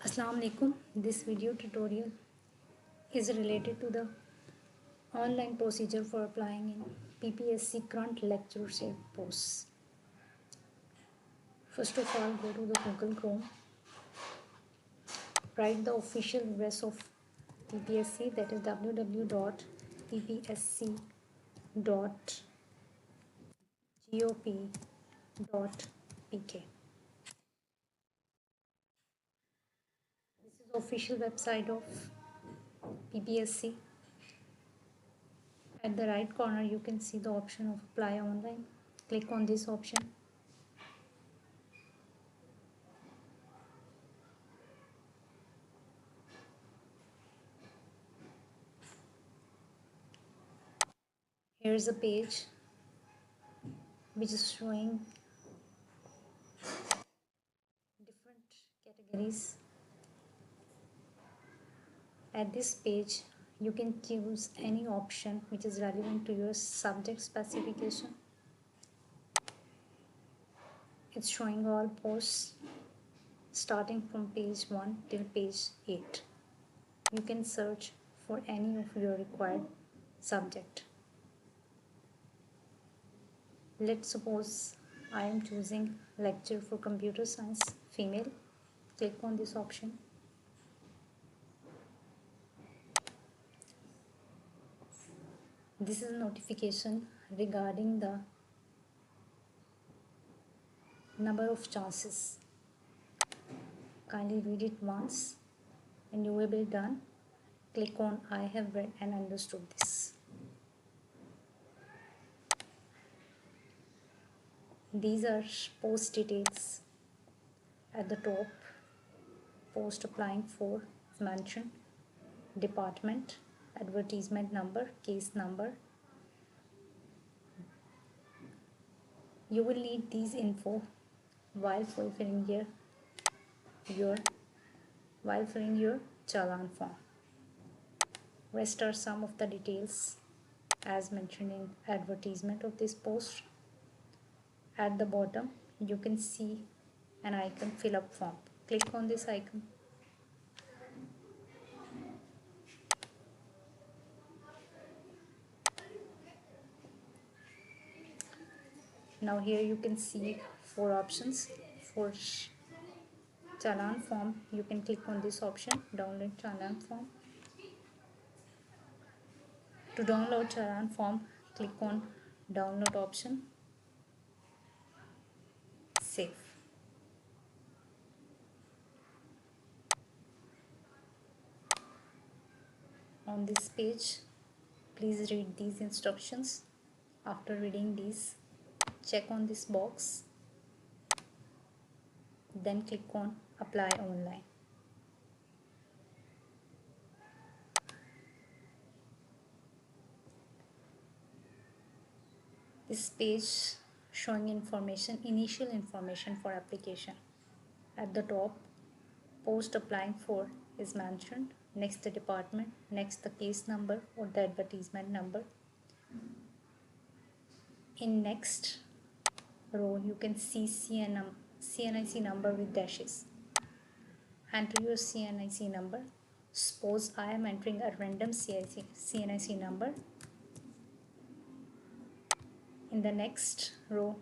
Assalamu alaikum. This video tutorial is related to the online procedure for applying in PPSC current lectureship posts. First of all, go to the Google Chrome, write the official address of PPSC, that is www.ppsc.gop.pk. This is the official website of PPSC. At the right corner, you can see the option of apply online. Click on this option. Here's a page which is showing different categories. At this page, you can choose any option which is relevant to your subject specification. It's showing all posts starting from page 1 till page 8. You can search for any of your required subject. Let's suppose I am choosing lecture for computer science female. Click on this option. This is a notification regarding the number of chances. Kindly read it once and you will be done. Click on I have read and understood this. These are post details. At the top, post applying for is mentioned, department, advertisement number, case number. You will need these info while filling your challan form. Rest are some of the details as mentioned in advertisement of this post. At the bottom, you can see an icon fill up form. Click on this icon. Now here you can see 4 options. For challan form, you can click on this option, download challan form. To download challan form, click on download option, save. On this page, please read these instructions. After reading these, check on this box, then click on apply online. This page showing initial information for application. At the top, post applying for is mentioned, next the department, next the case number or the advertisement number. In next row, you can see CNIC number with dashes. Enter your CNIC number. Suppose I am entering a random CNIC number. In the next row,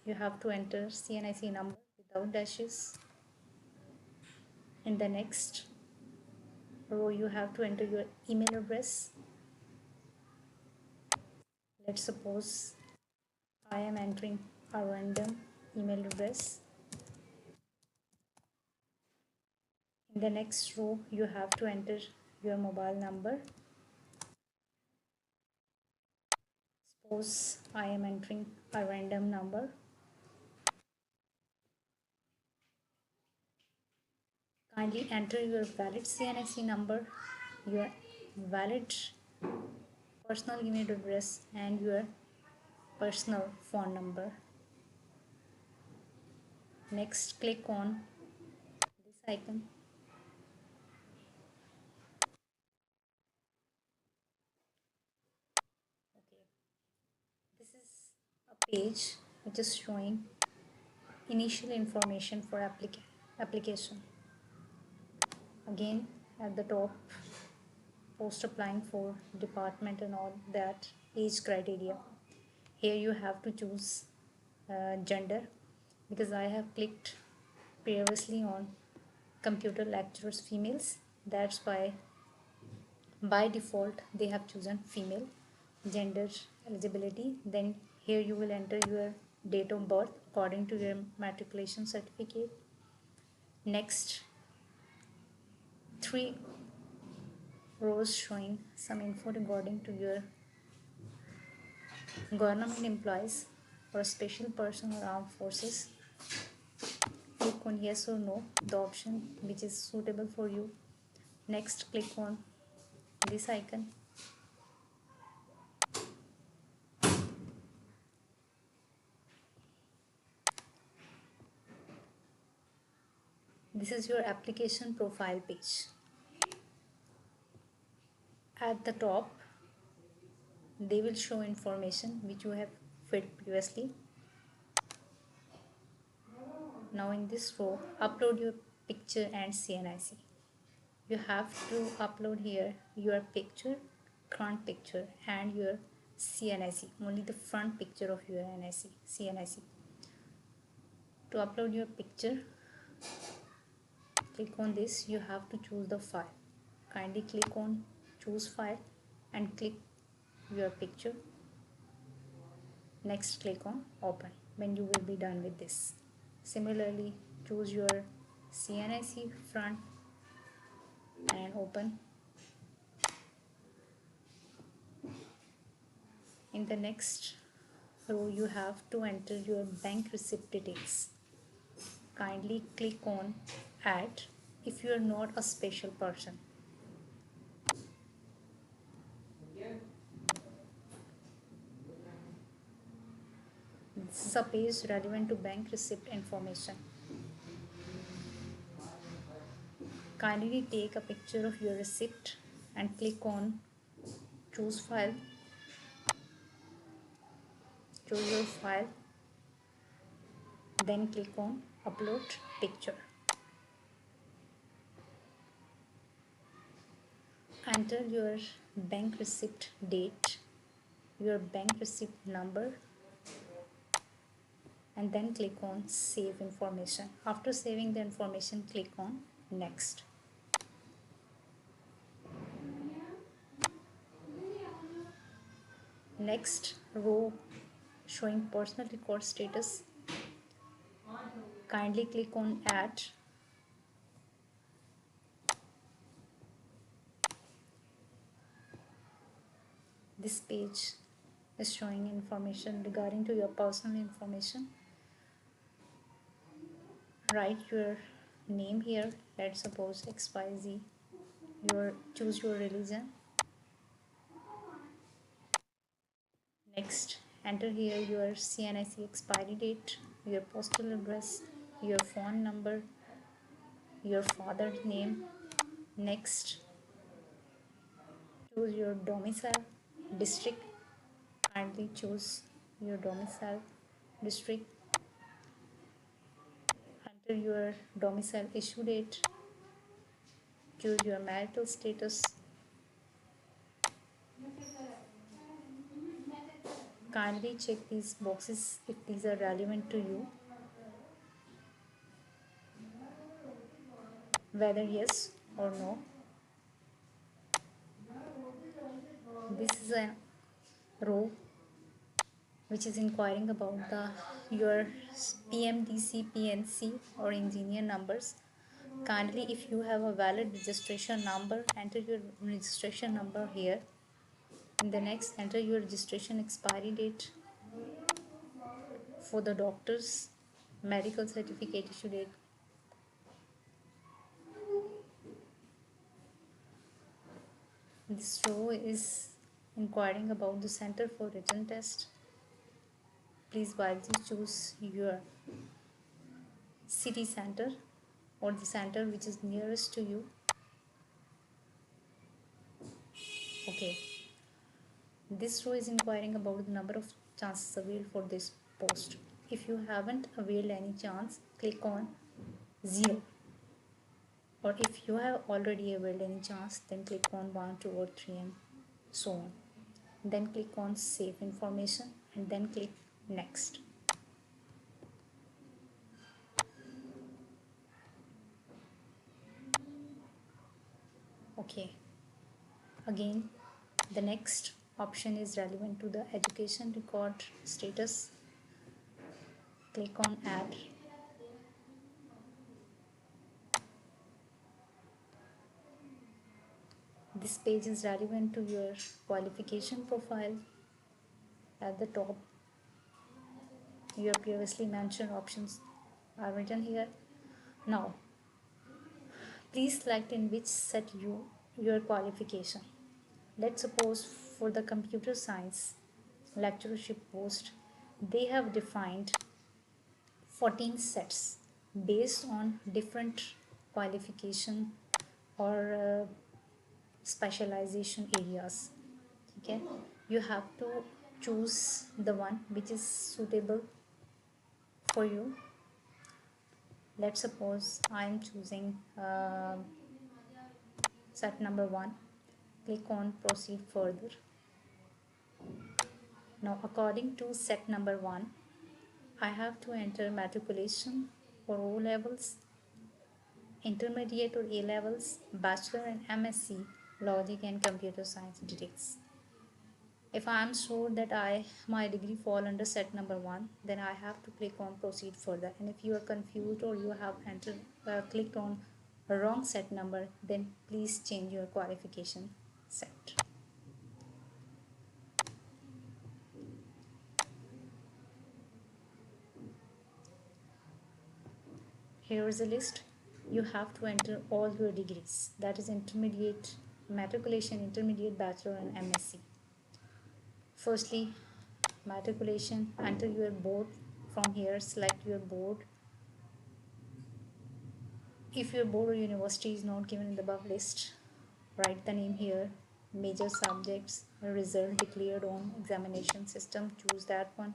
you have to enter CNIC number without dashes. In the next row, you have to enter your email address. Let's suppose I am entering a random email address. In the next row, you have to enter your mobile number. Suppose I am entering a random number. Kindly enter your valid CNIC number, your valid personal email address and your personal phone number. Next, click on this icon. Okay. This is a page which is showing initial information for application. Again, at the top, post applying for department and all that, age criteria. Here you have to choose gender, because I have clicked previously on computer lecturers females. That's why by default they have chosen female. Gender eligibility, then here you will enter your date of birth according to your matriculation certificate. Next, three rows showing some info regarding to your government employees or a special person or armed forces. Click on yes or no, the option which is suitable for you. Next, click on this icon. This is your application profile page. At the top, they will show information which you have filled previously. Now in this row, upload your picture and CNIC. You have to upload here your picture, front picture, and your CNIC, only the front picture of your CNIC. To upload your picture, click on this. You have to choose the file. Kindly click on choose file and click your picture. Next, click on open when you will be done with this. Similarly, choose your CNIC front and open. In the next row, you have to enter your bank receipt details. Kindly click on add if you are not a special person. This is a page relevant to bank receipt information. Kindly take a picture of your receipt and click on choose file. Choose your file, then click on upload picture. Enter your bank receipt date, your bank receipt number, and then click on save information. After saving the information, click on next. Next row showing personal record status. Kindly click on add. This page is showing information regarding to your personal information. Write your name here. Let's suppose XYZ. Choose your religion. Next, enter here your CNIC expiry date, your postal address, your phone number, your father's name. Next, choose your domicile district. Kindly choose your domicile district. Enter your domicile issue date. Choose your marital status. Kindly check these boxes if these are relevant to you, whether yes or no. This is a row which is inquiring about your PMDC, PNC or engineer numbers. Kindly, if you have a valid registration number, enter your registration number here. In the next, enter your registration expiry date for the doctor's medical certificate issue date. This row is inquiring about the center for written test. Please wisely choose your city center or the center which is nearest to you. Okay. This row is inquiring about the number of chances availed for this post. If you haven't availed any chance, click on 0. or if you have already availed any chance, then click on 1, 2 or 3 and so on. Then click on save information and then click next. Okay, again the next option is relevant to the education record status. Click on add. This page is relevant to your qualification profile. At the top, your previously mentioned options are written here. Now please select in which set your qualification. Let's suppose for the computer science lectureship post, they have defined 14 sets based on different qualification or specialization areas. Okay, you have to choose the one which is suitable for you. Let's suppose I am choosing set number 1. Click on proceed further. Now according to set number 1, I have to enter matriculation for O levels, intermediate or A levels, bachelor and MSc, logic and computer science details. If I am sure that my degree fall under set number 1, then I have to click on proceed further. And if you are confused or you have clicked on a wrong set number, then please change your qualification set. Here is a list. You have to enter all your degrees, that is intermediate, matriculation, intermediate, bachelor and MSc. Firstly, matriculation, enter your board. From here select your board. If your board or university is not given in the above list, write the name here. Major subjects, result declared on examination system, choose that one.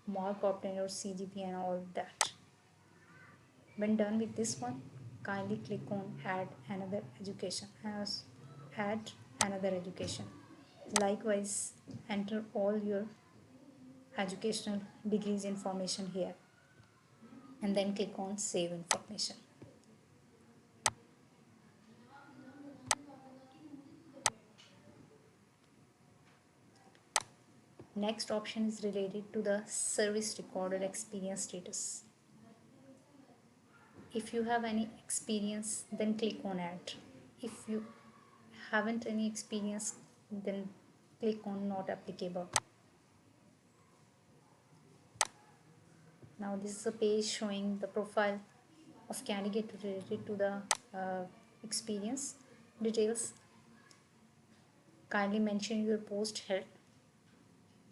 Mark obtained or CGPA and all that. When done with this one, kindly click on add another education. Add another education. Likewise, enter all your educational degrees information here and then click on save information. Next option is related to the service recorded experience status. If you have any experience, then click on add. If you haven't any experience, then click on not applicable. Now this is a page showing the profile of candidate related to the experience details. Kindly mention your post head,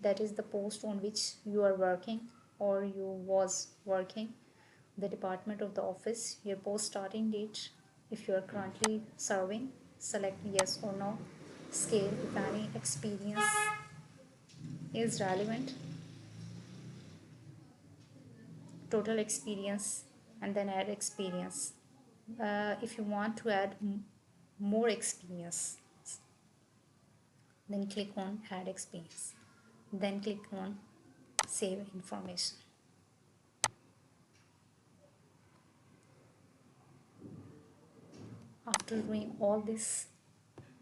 that is the post on which you are working or you was working, the department of the office, your post starting date, if you are currently serving, select yes or no, scale if any experience is relevant, total experience, and then add experience. If you want to add more experience, then click on add experience, then click on save information. After doing all this,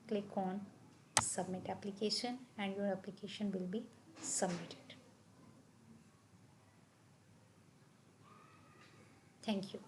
click on submit application and your application will be submitted. Thank you.